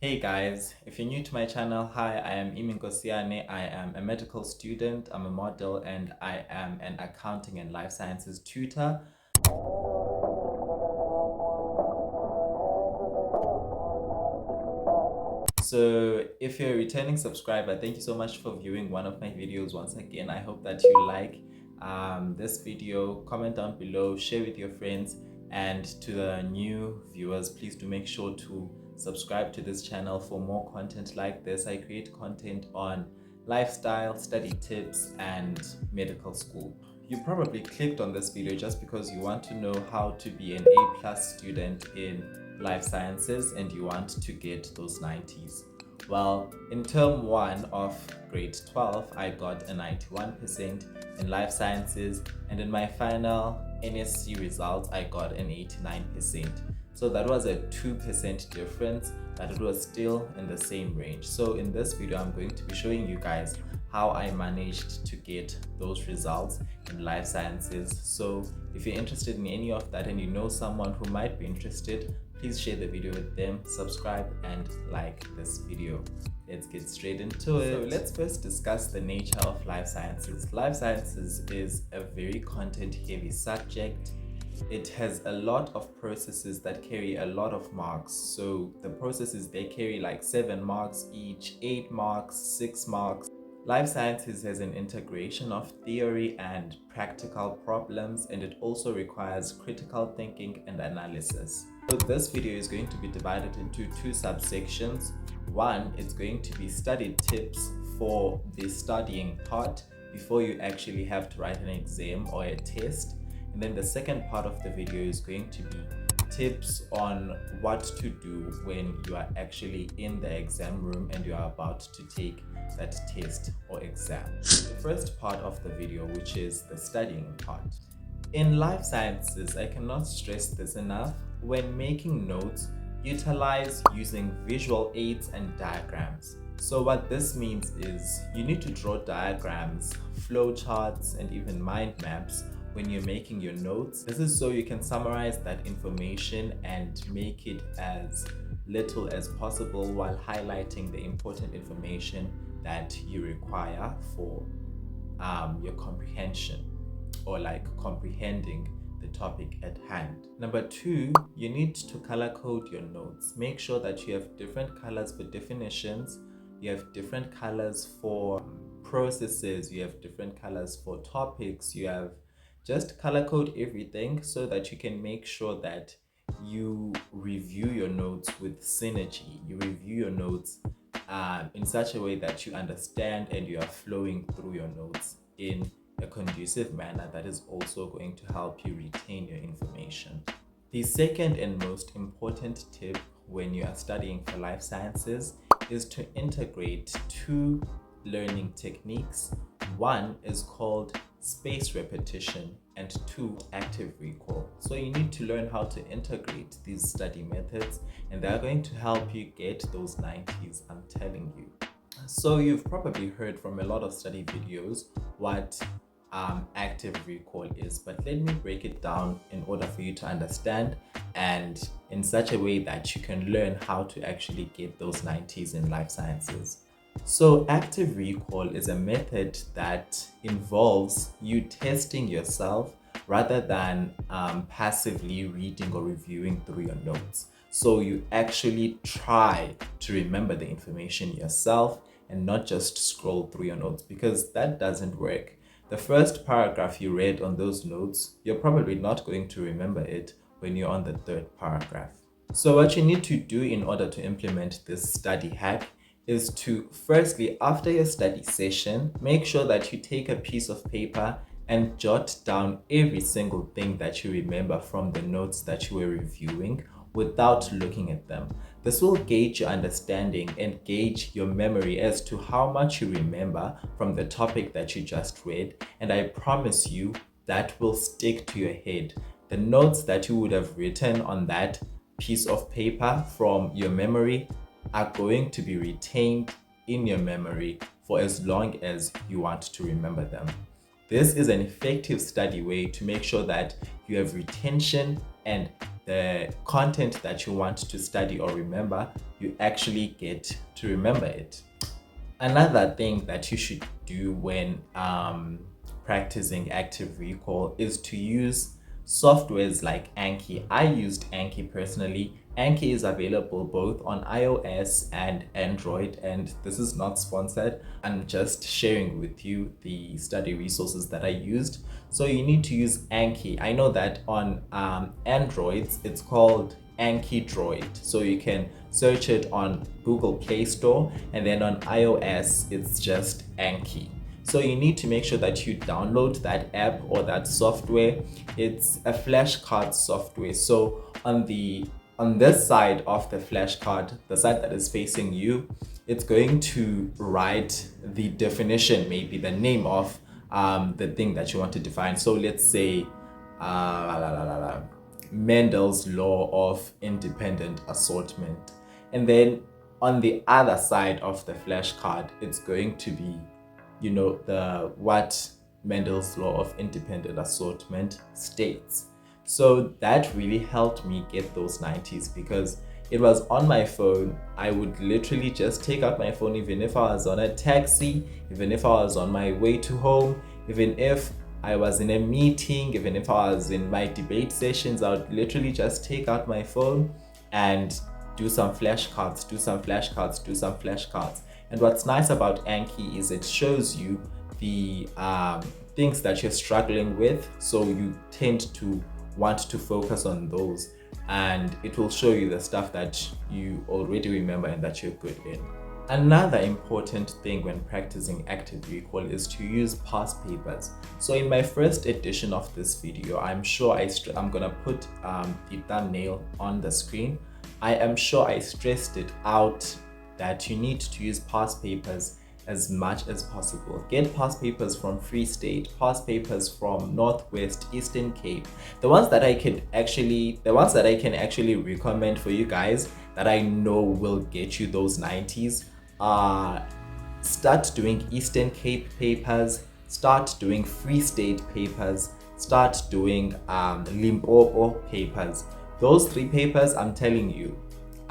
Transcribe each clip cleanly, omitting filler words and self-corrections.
Hey guys, if you're new to my channel, hi, I am Imi Nkosiyane. I am a medical student, I'm a model, and I am an accounting and life sciences tutor. So if you're a returning subscriber, thank you so much for viewing one of my videos once again. I hope that you like this video. Comment down below, share with your friends, and to the new viewers, please do make sure to subscribe to this channel for more content like this. I create content on lifestyle, study tips, and medical school. You probably clicked on this video just because you want to know how to be an A+ student in life sciences and you want to get those 90s. Well, in term 1 of grade 12, I got a 91% in life sciences, and in my final NSC results, I got an 89%. So that was a 2% difference, but it was still in the same range. So in this video, I'm going to be showing you guys how I managed to get those results in life sciences. So if you're interested in any of that and you know someone who might be interested, please share the video with them, subscribe, and like this video. Let's get straight into it. So let's first discuss the nature of life sciences. Life sciences is a very content-heavy subject. It has a lot of processes that carry a lot of marks. So the processes, they carry like 7 marks each, 8 marks, 6 marks. Life sciences has an integration of theory and practical problems, and it also requires critical thinking and analysis. So this video is going to be divided into 2 subsections. One is going to be study tips for the studying part before you actually have to write an exam or a test. And then the second part of the video is going to be tips on what to do when you are actually in the exam room and you are about to take that test or exam. The first part of the video, which is the studying part. In life sciences, I cannot stress this enough. When making notes, utilize using visual aids and diagrams. So what this means is you need to draw diagrams, flowcharts, and even mind maps when you're making your notes. This is so you can summarize that information and make it as little as possible while highlighting the important information that you require for your comprehension, or like comprehending the topic at hand. Number 2, you need to color code your notes. Make sure that you have different colors for definitions, you have different colors for processes, you have different colors for topics, you have just color code everything so that you can make sure that you review your notes with synergy. You review your notes in such a way that you understand and you are flowing through your notes in a conducive manner that is also going to help you retain your information. The second and most important tip when you are studying for life sciences is to integrate 2 learning techniques. One is called spaced repetition and 2, active recall. So you need to learn how to integrate these study methods, and they're going to help you get those 90s, I'm telling you. So you've probably heard from a lot of study videos what active recall is, but let me break it down in order for you to understand, and in such a way that you can learn how to actually get those 90s in life sciences. So active recall is a method that involves you testing yourself rather than passively reading or reviewing through your notes. So you actually try to remember the information yourself and not just scroll through your notes, because that doesn't work. The first paragraph you read on those notes, you're probably not going to remember it when you're on the 3rd paragraph. So what you need to do in order to implement this study hack is to, firstly, after your study session, make sure that you take a piece of paper and jot down every single thing that you remember from the notes that you were reviewing without looking at them. This will gauge your understanding and gauge your memory as to how much you remember from the topic that you just read, and I promise you that will stick to your head. The notes that you would have written on that piece of paper from your memory are going to be retained in your memory for as long as you want to remember them. This is an effective study way to make sure that you have retention and the content that you want to study or remember, you actually get to remember it. Another thing that you should do when practicing active recall is to use softwares like Anki. I used Anki personally. Anki is available both on iOS and Android, and this is not sponsored. I'm just sharing with you the study resources that I used. So you need to use Anki. I know that on Androids it's called Anki Droid, so you can search it on Google Play Store, and then on iOS it's just Anki. So you need to make sure that you download that app or that software. It's a flashcard software. So on this side of the flashcard, the side that is facing you, it's going to write the definition, maybe the name of the thing that you want to define. So let's say Mendel's law of independent assortment. And then on the other side of the flashcard, it's going to be, you know, the what Mendel's law of independent assortment states. So that really helped me get those 90s because it was on my phone. I would literally just take out my phone, even if I was on a taxi, even if I was on my way to home, even if I was in a meeting, even if I was in my debate sessions, I would literally just take out my phone and do some flashcards, do some flashcards, do some flashcards. And what's nice about Anki is it shows you the things that you're struggling with, so you tend to want to focus on those, and it will show you the stuff that you already remember and that you're good in. Another important thing when practicing active recall is to use past papers. So in my first edition of this video, I'm sure I'm gonna put the thumbnail on the screen. I am sure I stressed it out that you need to use past papers as much as possible. Get past papers from Free State, past papers from Northwest, Eastern Cape. The ones that I can actually recommend for you guys that I know will get you those 90s are start doing Eastern Cape papers, start doing Free State papers, start doing Limpopo papers. Those three papers, I'm telling you,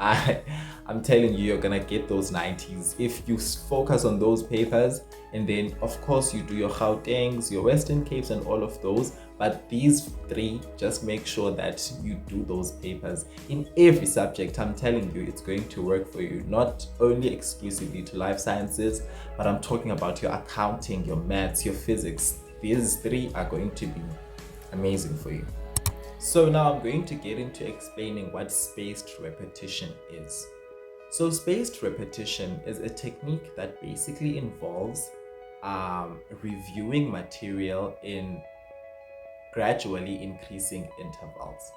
I'm telling you, you're gonna get those 90s if you focus on those papers. And then of course you do your Gautengs, your Western Capes and all of those, but these three, just make sure that you do those papers in every subject. I'm telling you, it's going to work for you, not only exclusively to life sciences, but I'm talking about your accounting, your maths, your physics. These three are going to be amazing for you. So now I'm going to get into explaining what spaced repetition is. So spaced repetition is a technique that basically involves reviewing material in gradually increasing intervals.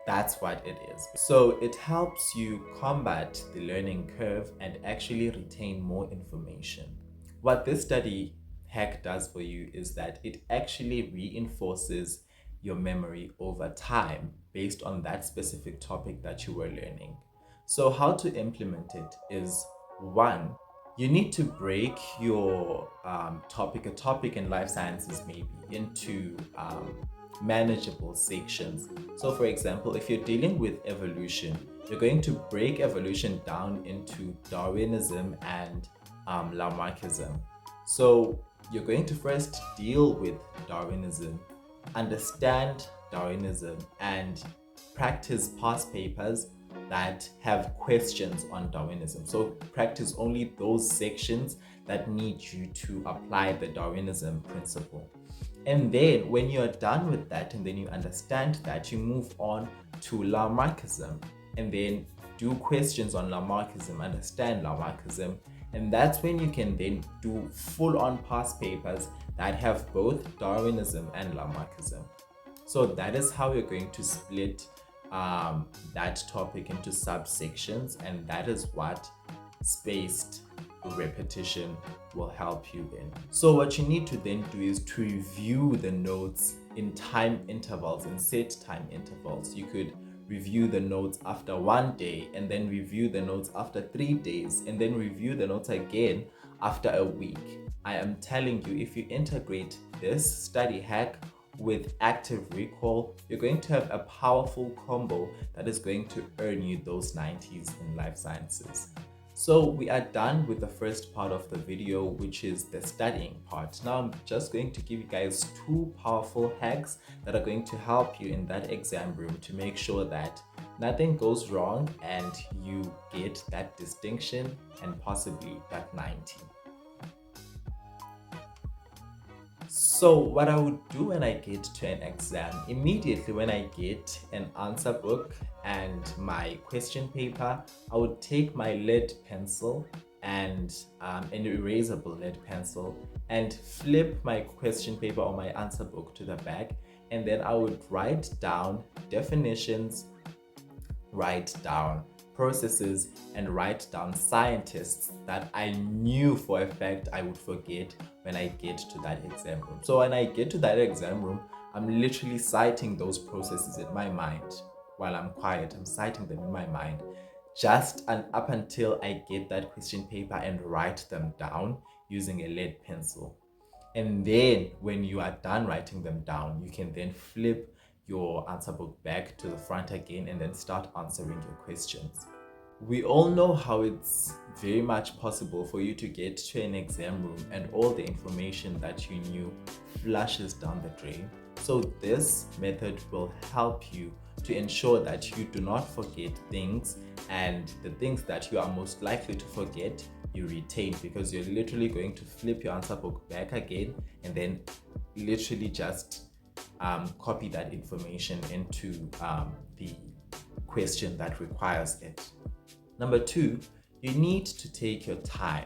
That's what it is. So it helps you combat the learning curve and actually retain more information. What this study hack does for you is that it actually reinforces your memory over time based on that specific topic that you were learning. So how to implement it is, one, you need to break your a topic in life sciences maybe into manageable sections. So for example, if you're dealing with evolution, you're going to break evolution down into Darwinism and Lamarckism. So you're going to first deal with Darwinism, understand Darwinism, and practice past papers that have questions on Darwinism. So practice only those sections that need you to apply the Darwinism principle. And then when you're done with that and then you understand that, you move on to Lamarckism and then do questions on Lamarckism, understand Lamarckism, and that's when you can then do full-on past papers that have both Darwinism and Lamarckism. So that is how you're going to split that topic into subsections, and that is what spaced repetition will help you in. So what you need to then do is to review the notes in time intervals, in set time intervals. You could review the notes after 1 day, and then review the notes after 3 days, and then review the notes again after a week. I am telling you, if you integrate this study hack with active recall, you're going to have a powerful combo that is going to earn you those 90s in life sciences. So we are done with the first part of the video, which is the studying part. Now I'm just going to give you guys two powerful hacks that are going to help you in that exam room to make sure that nothing goes wrong and you get that distinction and possibly that 90. So what I would do when I get to an exam, immediately when I get an answer book and my question paper, I would take my lead pencil and an erasable lead pencil and flip my question paper or my answer book to the back, and then I would write down definitions, write down processes, and write down scientists that I knew for a fact I would forget when I get to that exam room. So when I get to that exam room, I'm literally citing those processes in my mind while I'm quiet. I'm citing them in my mind just up until I get that question paper and write them down using a lead pencil. And then when you are done writing them down, you can then flip your answer book back to the front again and then start answering your questions. We all know how it's very much possible for you to get to an exam room and all the information that you knew flushes down the drain. So this method will help you to ensure that you do not forget things, and the things that you are most likely to forget you retain, because you're literally going to flip your answer book back again and then literally just copy that information into the question that requires it. Number two, you need to take your time.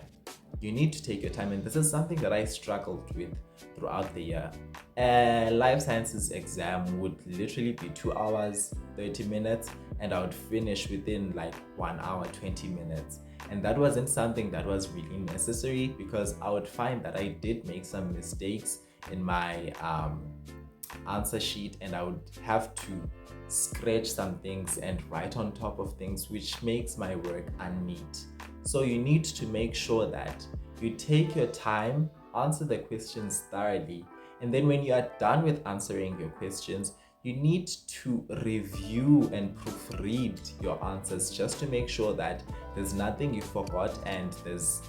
You need to take your time, and this is something that I struggled with throughout the year. A life sciences exam would literally be 2 hours 30 minutes, and I would finish within like 1 hour 20 minutes. And that wasn't something that was really necessary, because I would find that I did make some mistakes in my answer sheet, and I would have to scratch some things and write on top of things, which makes my work unneat. So you need to make sure that you take your time, answer the questions thoroughly, and then when you are done with answering your questions, you need to review and proofread your answers just to make sure that there's nothing you forgot and there's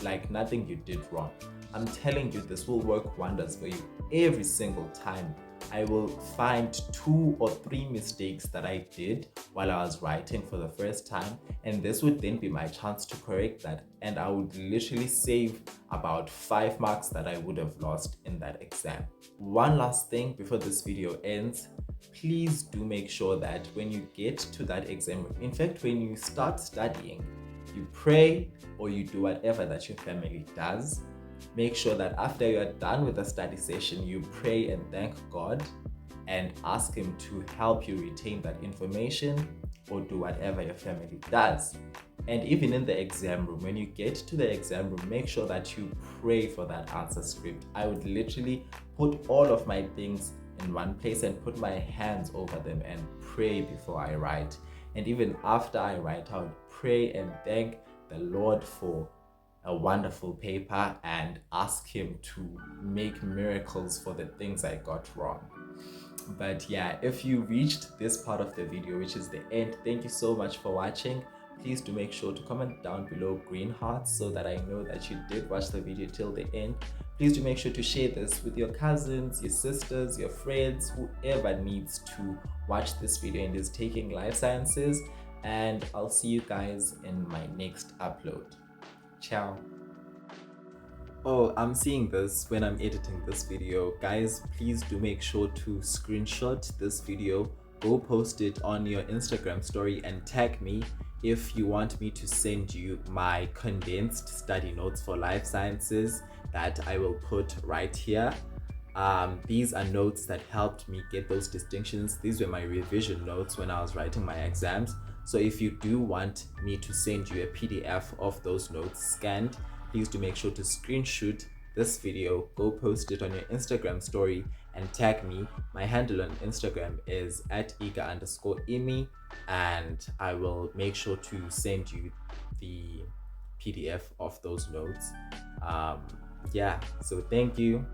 like nothing you did wrong. I'm telling you, this will work wonders for you. Every single time I will find 2 or 3 mistakes that I did while I was writing for the first time, and this would then be my chance to correct that, and I would literally save about 5 marks that I would have lost in that exam. One last thing before this video ends, please do make sure that when you get to that exam, in fact when you start studying, you pray or you do whatever that your family does. Make sure that after you are done with the study session, you pray and thank God and ask Him to help you retain that information or do whatever your family does. And even in the exam room, when you get to the exam room, make sure that you pray for that answer script. I would literally put all of my things in one place and put my hands over them and pray before I write. And even after I write, I would pray and thank the Lord for a wonderful paper and ask Him to make miracles for the things I got wrong. But yeah, if you reached this part of the video, which is the end, thank you so much for watching. Please do make sure to comment down below green hearts so that I know that you did watch the video till the end. Please do make sure to share this with your cousins, your sisters, your friends, whoever needs to watch this video and is taking life sciences. And I'll see you guys in my next upload. Ciao. Oh, I'm seeing this when I'm editing this video. Guys, please do make sure to screenshot this video, go post it on your Instagram story and tag me if you want me to send you my condensed study notes for life sciences that I will put right here. These are notes that helped me get those distinctions. These were my revision notes when I was writing my exams. So if you do want me to send you a PDF of those notes scanned, please do make sure to screenshot this video, go post it on your Instagram story and tag me. My handle on Instagram is @iga_imi, and I will make sure to send you the PDF of those notes. Yeah, so thank you.